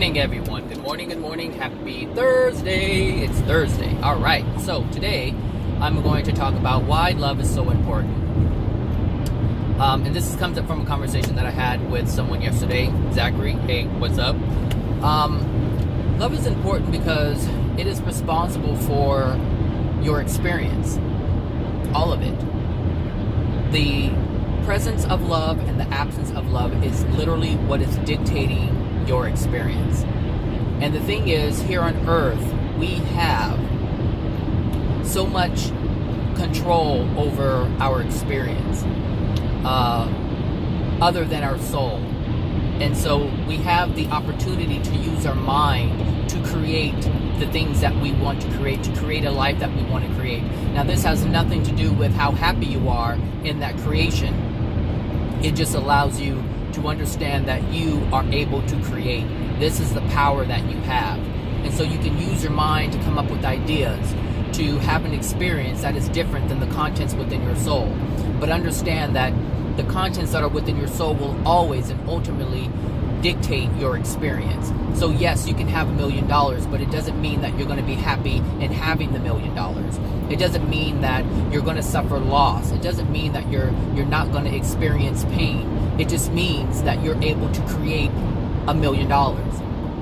morning, everyone. Good morning, good morning. Happy Thursday. It's Thursday. All right. So today I'm going to talk about why love is so important. And this comes up from a conversation that I had with someone yesterday, Zachary. Hey, what's up? Love is important because it is responsible for your experience. All of it. The presence of love and the absence of love is literally what is dictating your experience. And the thing is, here on earth, we have so much control over our experience other than our soul. And so we have the opportunity to use our mind to create the things that we want to create a life that we want to create. Now, this has nothing to do with how happy you are in that creation. It just allows you to understand that you are able to create. This is the power that you have. And so you can use your mind to come up with ideas, to have an experience that is different than the contents within your soul. But understand that the contents that are within your soul will always and ultimately dictate your experience. So yes, you can have $1 million, but it doesn't mean that you're going to be happy in having the $1 million. It doesn't mean that you're going to suffer loss. It doesn't mean that you're not going to experience pain. It just means that you're able to create $1 million.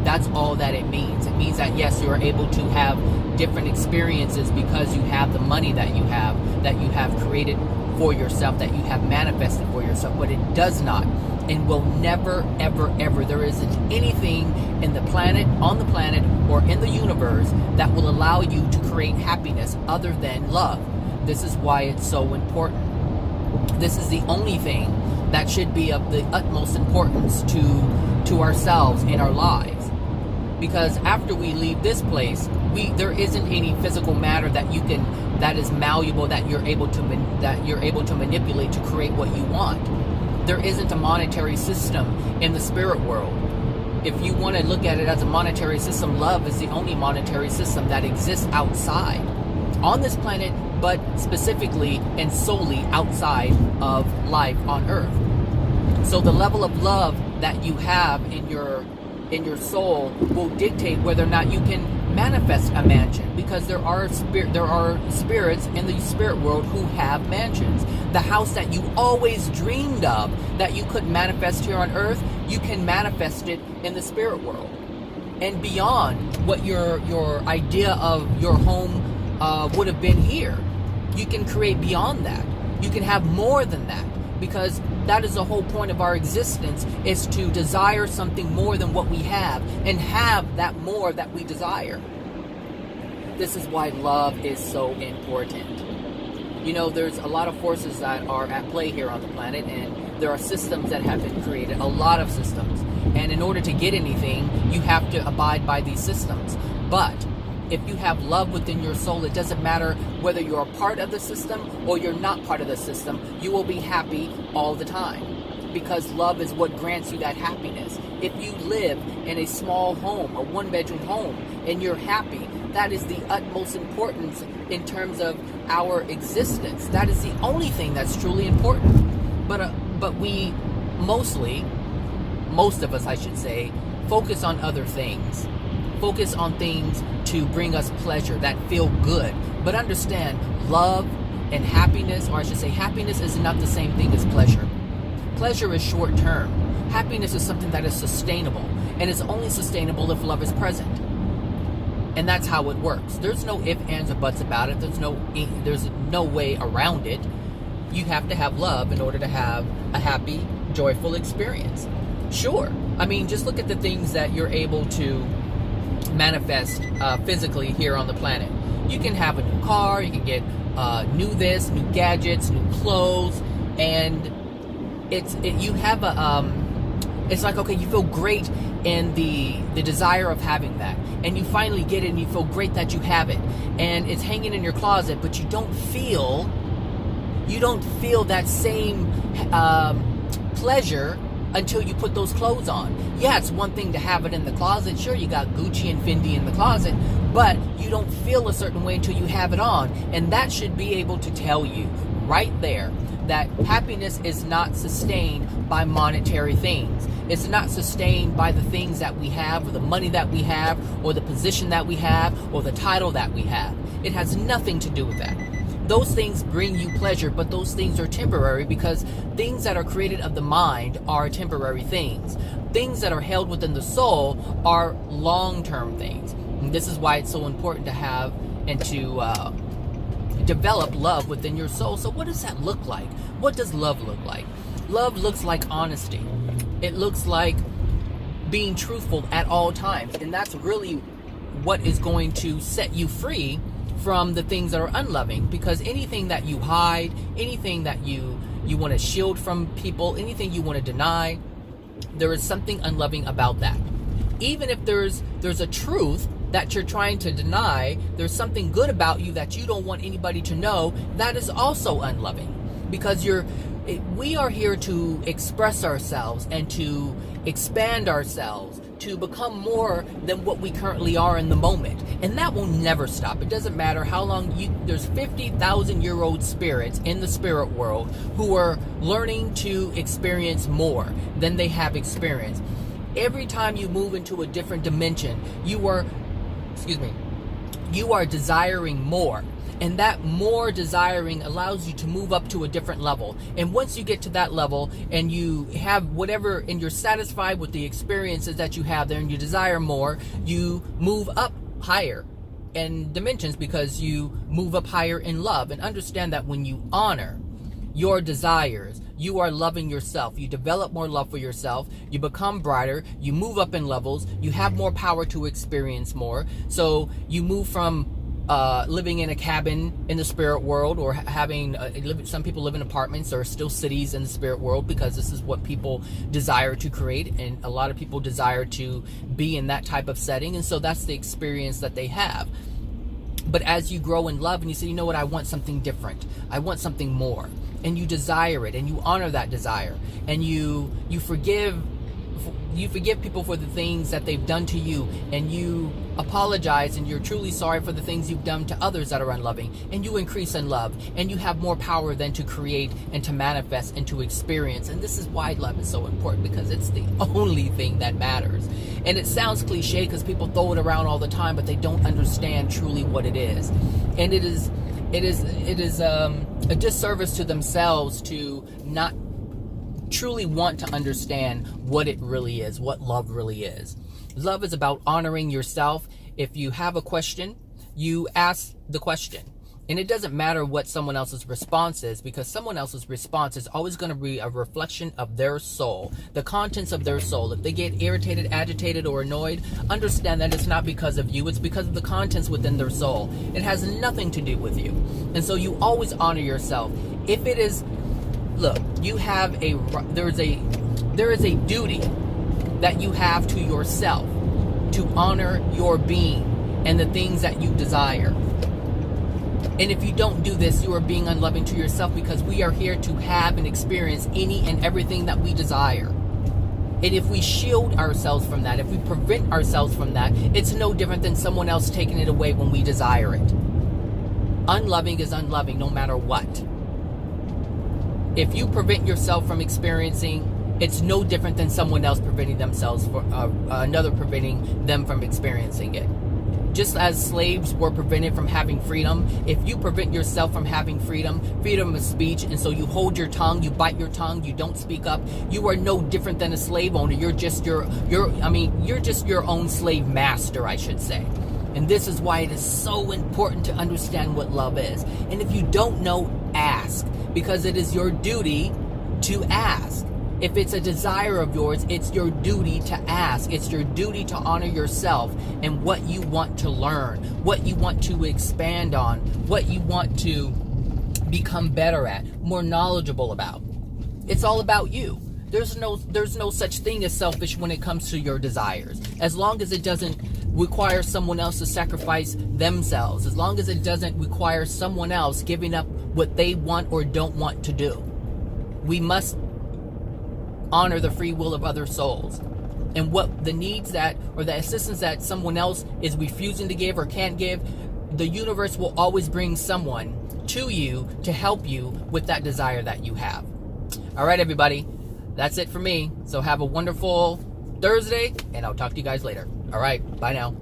That's all that it means. It means that yes, you are able to have different experiences because you have the money that you have created for yourself, that you have manifested for yourself. But it does not and will never, ever, ever, there isn't anything in the planet, on the planet, or in the universe that will allow you to create happiness other than love. This is why it's so important. This is the only thing that should be of the utmost importance to ourselves in our lives. Because after we leave this place, there isn't any physical matter that is malleable, that you're able to manipulate to create what you want. There isn't a monetary system in the spirit world. If you want to look at it as a monetary system, love is the only monetary system that exists outside on this planet, but specifically and solely outside of life on earth. So the level of love that you have in your soul will dictate whether or not you can manifest a mansion, because there are spirits in the spirit world who have mansions. The house that you always dreamed of that you couldn't manifest here on earth, you can manifest it in the spirit world. And beyond what your idea of your home would have been here, you can create beyond that. You can have more than that, because that is the whole point of our existence, is to desire something more than what we have and have that more that we desire. This is why love is so important. You know, there's a lot of forces that are at play here on the planet, and there are systems that have been created, a lot of systems. And in order to get anything, you have to abide by these systems. But if you have love within your soul, it doesn't matter whether you're a part of the system or you're not part of the system, you will be happy all the time. Because love is what grants you that happiness. If you live in a small home, a one-bedroom home, and you're happy, that is the utmost importance in terms of our existence. That is the only thing that's truly important. But we most of us, I should say, focus on other things. Focus on things to bring us pleasure, that feel good. But understand, love and happiness, or I should say happiness, is not the same thing as pleasure. Pleasure is short term. Happiness is something that is sustainable. And it's only sustainable if love is present. And that's how it works. There's no ifs, ands, or buts about it. There's no way around it. You have to have love in order to have a happy, joyful experience. Sure. I mean, just look at the things that you're able to manifest physically here on the planet. You can have a new car, you can get new gadgets, new clothes, and it's like, okay, you feel great in the desire of having that, and you finally get it and you feel great that you have it, and it's hanging in your closet, but you don't feel that same pleasure until you put those clothes on. Yeah, it's one thing to have it in the closet. Sure, you got Gucci and Fendi in the closet, but you don't feel a certain way until you have it on. And that should be able to tell you right there that happiness is not sustained by monetary things. It's not sustained by the things that we have, or the money that we have, or the position that we have, or the title that we have. It has nothing to do with that. Those things bring you pleasure, but those things are temporary, because things that are created of the mind are temporary things. Things that are held within the soul are long-term things. And this is why it's so important to have and to develop love within your soul. So what does that look like? What does love look like? Love looks like honesty. It looks like being truthful at all times. And that's really what is going to set you free from the things that are unloving. Because anything that you hide, anything that you want to shield from people, anything you want to deny, there is something unloving about that. Even if there's a truth that you're trying to deny, there's something good about you that you don't want anybody to know, that is also unloving. Because we are here to express ourselves and to expand ourselves, to become more than what we currently are in the moment. And that will never stop. It doesn't matter how long there's 50,000-year-old spirits in the spirit world who are learning to experience more than they have experienced. Every time you move into a different dimension, you are desiring more. And that more desiring allows you to move up to a different level. And once you get to that level and you have whatever, and you're satisfied with the experiences that you have there and you desire more, you move up higher in dimensions, because you move up higher in love. And understand that when you honor your desires, you are loving yourself. You develop more love for yourself. You become brighter. You move up in levels. You have more power to experience more. So you move from living in a cabin in the spirit world, or having some people live in apartments, or still cities in the spirit world, because this is what people desire to create, and a lot of people desire to be in that type of setting, and so that's the experience that they have. But as you grow in love and you say, you know what, I want something different, I want something more, and you desire it, and you honor that desire, and you forgive people for the things that they've done to you, and you apologize, and you're truly sorry for the things you've done to others that are unloving, and you increase in love, and you have more power then to create and to manifest and to experience. And this is why love is so important, because it's the only thing that matters. And it sounds cliche because people throw it around all the time, but they don't understand truly what it is. And it is a disservice to themselves to not truly want to understand what it really is, what love really is. Love is about honoring yourself. If you have a question, you ask the question. And it doesn't matter what someone else's response is, because someone else's response is always going to be a reflection of their soul, the contents of their soul. If they get irritated, agitated, or annoyed, understand that it's not because of you, it's because of the contents within their soul. It has nothing to do with you. And so you always honor yourself. If it is, look, there is a duty that you have to yourself to honor your being and the things that you desire. And if you don't do this, you are being unloving to yourself, because we are here to have and experience any and everything that we desire. And if we shield ourselves from that, if we prevent ourselves from that, it's no different than someone else taking it away when we desire it. Unloving is unloving no matter what. If you prevent yourself from experiencing, it's no different than someone else preventing themselves another preventing them from experiencing it. Just as slaves were prevented from having freedom, if you prevent yourself from having freedom of speech, and so you hold your tongue, you bite your tongue, you don't speak up, you are no different than a slave owner. You're just your own slave master, I should say. And this is why it is so important to understand what love is. And if you don't know, ask, because it is your duty to ask. If it's a desire of yours, it's your duty to ask. It's your duty to honor yourself and what you want to learn, what you want to expand on, what you want to become better at, more knowledgeable about. It's all about you. There's no such thing as selfish when it comes to your desires. As long as it doesn't require someone else to sacrifice themselves, as long as it doesn't require someone else giving up what they want or don't want to do. We must honor the free will of other souls, and what the needs that, or the assistance that someone else is refusing to give or can't give, the universe will always bring someone to you to help you with that desire that you have. All right, everybody. That's it for me. So have a wonderful Thursday, and I'll talk to you guys later. All right. Bye now.